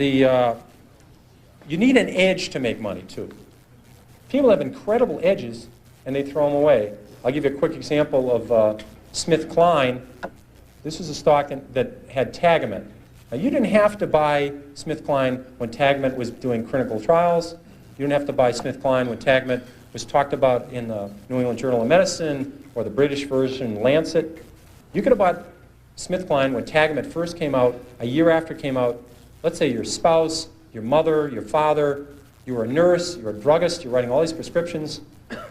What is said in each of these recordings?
you need an edge to make money, too. People have incredible edges, and they throw them away. I'll give you a quick example of SmithKline. This is a stock that had Tagamet. Now, you didn't have to buy SmithKline when Tagamet was doing clinical trials. You didn't have to buy SmithKline when Tagamet was talked about in the New England Journal of Medicine or the British version, Lancet. You could have bought SmithKline when Tagamet first came out, a year after it came out. Let's say your spouse, your mother, your father, you were a nurse, you were a druggist, you're writing all these prescriptions.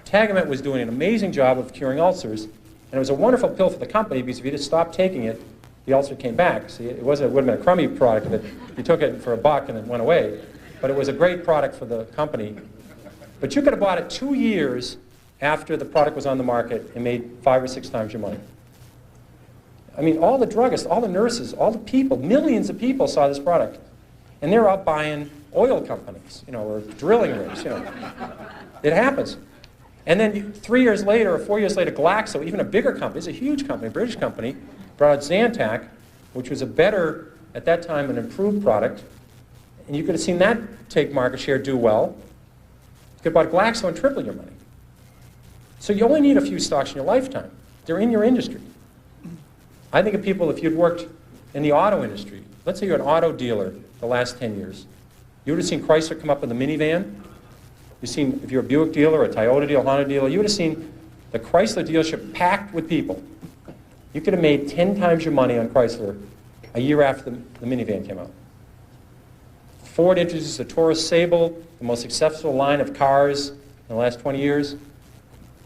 Tagamet was doing an amazing job of curing ulcers, and it was a wonderful pill for the company because if you just stopped taking it, the ulcer came back. See, it would have been a crummy product if you took it for $1 and it went away, but it was a great product for the company. But you could have bought it 2 years after the product was on the market and made 5 or 6 times your money. I mean, all the druggists, all the nurses, all the people, millions of people saw this product. And they're out buying oil companies, or drilling rigs, It happens. And then 3 years later or 4 years later, Glaxo, even a bigger company, it's a huge company, a British company, brought out Zantac, which was a better, at that time, an improved product. And you could have seen that take market share, do well. You could have bought Glaxo and triple your money. So you only need a few stocks in your lifetime. They're in your industry. I think of people, if you'd worked in the auto industry, let's say you're an auto dealer the last 10 years, you would have seen Chrysler come up with a minivan. You've seen, if you're a Buick dealer, a Toyota dealer, Honda dealer, you would have seen the Chrysler dealership packed with people. You could have made 10 times your money on Chrysler a year after the minivan came out. Ford introduced the Taurus Sable, the most successful line of cars in the last 20 years.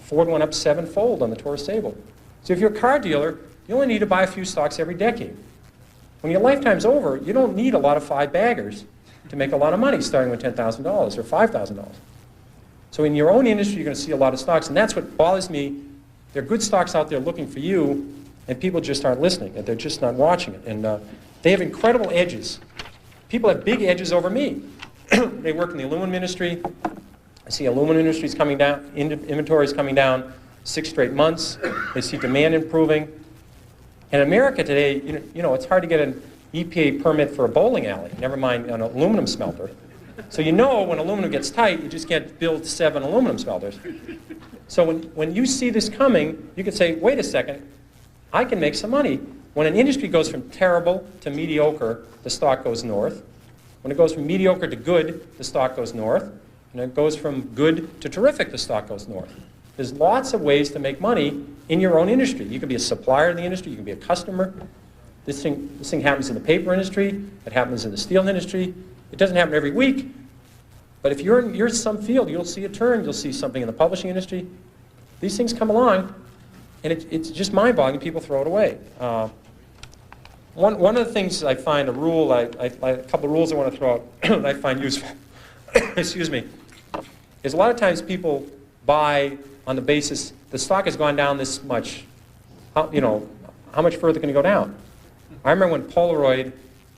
Ford went up 7-fold on the Taurus Sable. So if you're a car dealer, you only need to buy a few stocks every decade. When your lifetime's over, you don't need a lot of 5-baggers to make a lot of money starting with $10,000 or $5,000. So in your own industry, you're going to see a lot of stocks, and that's what bothers me. There are good stocks out there looking for you, and people just aren't listening, and they're just not watching it. And they have incredible edges. People have big edges over me. They work in the aluminum industry. I see aluminum industries coming down, inventories coming down 6 straight months. They see demand improving. In America today, it's hard to get an EPA permit for a bowling alley, never mind an aluminum smelter. So when aluminum gets tight, you just can't build 7 aluminum smelters. So when you see this coming, you can say, wait a second, I can make some money. When an industry goes from terrible to mediocre, the stock goes north. When it goes from mediocre to good, the stock goes north. And it goes from good to terrific, the stock goes north. There's lots of ways to make money in your own industry. You can be a supplier in the industry, you can be a customer. This thing happens in the paper industry, it happens in the steel industry. It doesn't happen every week, but if you're in some field, you'll see a turn, you'll see something in the publishing industry. These things come along, and it's just mind-boggling, people throw it away. One of the things I find a couple of rules I want to throw out that I find useful, excuse me, is a lot of times people buy on the basis the stock has gone down this much. How much further can it go down? I remember when Polaroid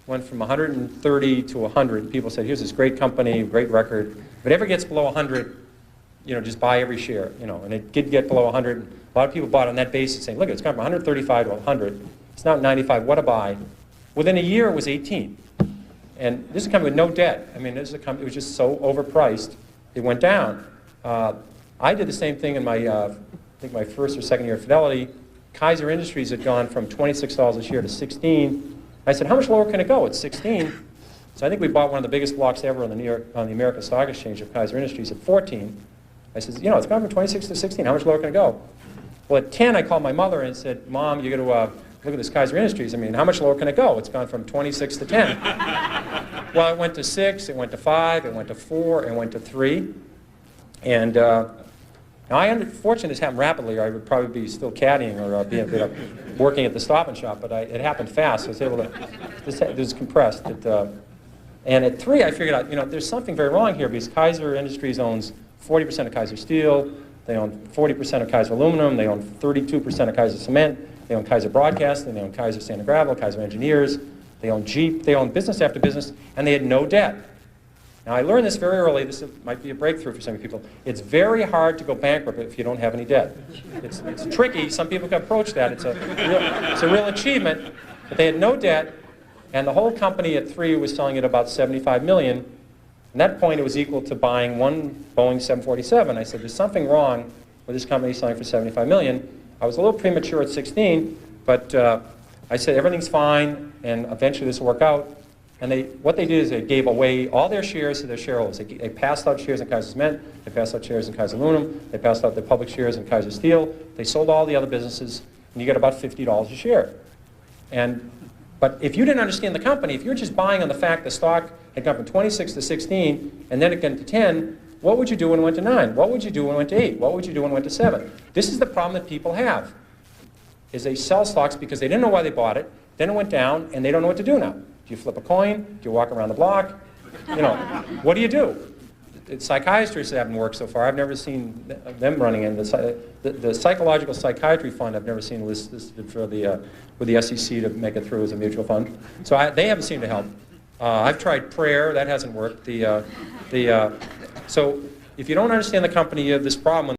went from 130 to 100. People said, "Here's this great company, great record. If it ever gets below 100, just buy every share." And it did get below 100. A lot of people bought on that basis, saying, "Look, it's gone from 135 to 100. It's now 95. What a buy!" Within a year, it was 18. And this is a company with no debt. I mean, this is a company. It was just so overpriced, it went down. I did the same thing in my, I think my first or second year at Fidelity. Kaiser Industries had gone from $26 a share to 16. I said, how much lower can it go? It's 16. So I think we bought one of the biggest blocks ever on the American Stock Exchange of Kaiser Industries at 14. I said, it's gone from 26 to 16. How much lower can it go? Well, at 10, I called my mother and said, Mom, you got to look at this Kaiser Industries. I mean, how much lower can it go? It's gone from 26 to 10. Well, it went to 6, it went to 5, it went to 4, it went to 3. And now, fortunately, this happened rapidly, or I would probably be still caddying or working at the Stop and Shop, but it happened fast. So I was able to, it was compressed. And at 3, I figured out, there's something very wrong here because Kaiser Industries owns 40% of Kaiser Steel, they own 40% of Kaiser Aluminum, they own 32% of Kaiser Cement, they own Kaiser Broadcasting, they own Kaiser Sand and Gravel, Kaiser Engineers, they own Jeep, they own business after business, and they had no debt. Now, I learned this very early. This might be a breakthrough for some people. It's very hard to go bankrupt if you don't have any debt. It's tricky. Some people can approach that. It's a real achievement. But they had no debt. And the whole company at 3 was selling at about 75 million. At that point, it was equal to buying one Boeing 747. I said, there's something wrong with this company selling for 75 million. I was a little premature at 16, but I said, everything's fine, and eventually this will work out. And what they did is they gave away all their shares to their shareholders. They passed out shares in Kaiser Cement, they passed out shares in Kaiser Aluminum, they passed out their public shares in Kaiser Steel, they sold all the other businesses, and you get about $50 a share. But if you didn't understand the company, if you're just buying on the fact the stock had gone from 26 to 16, and then it went to 10, what would you do when it went to 9? What would you do when it went to 8? What would you do when it went to 7? This is the problem that people have, is they sell stocks because they didn't know why they bought it, then it went down, and they don't know what to do now. Do you flip a coin? Do you walk around the block? You know, what do you do? Psychiatrists haven't worked so far. I've never seen them running in. The Psychological Psychiatry Fund, I've never seen listed for with the SEC to make it through as a mutual fund. So they haven't seemed to help. I've tried prayer. That hasn't worked. So if you don't understand the company, you have this problem.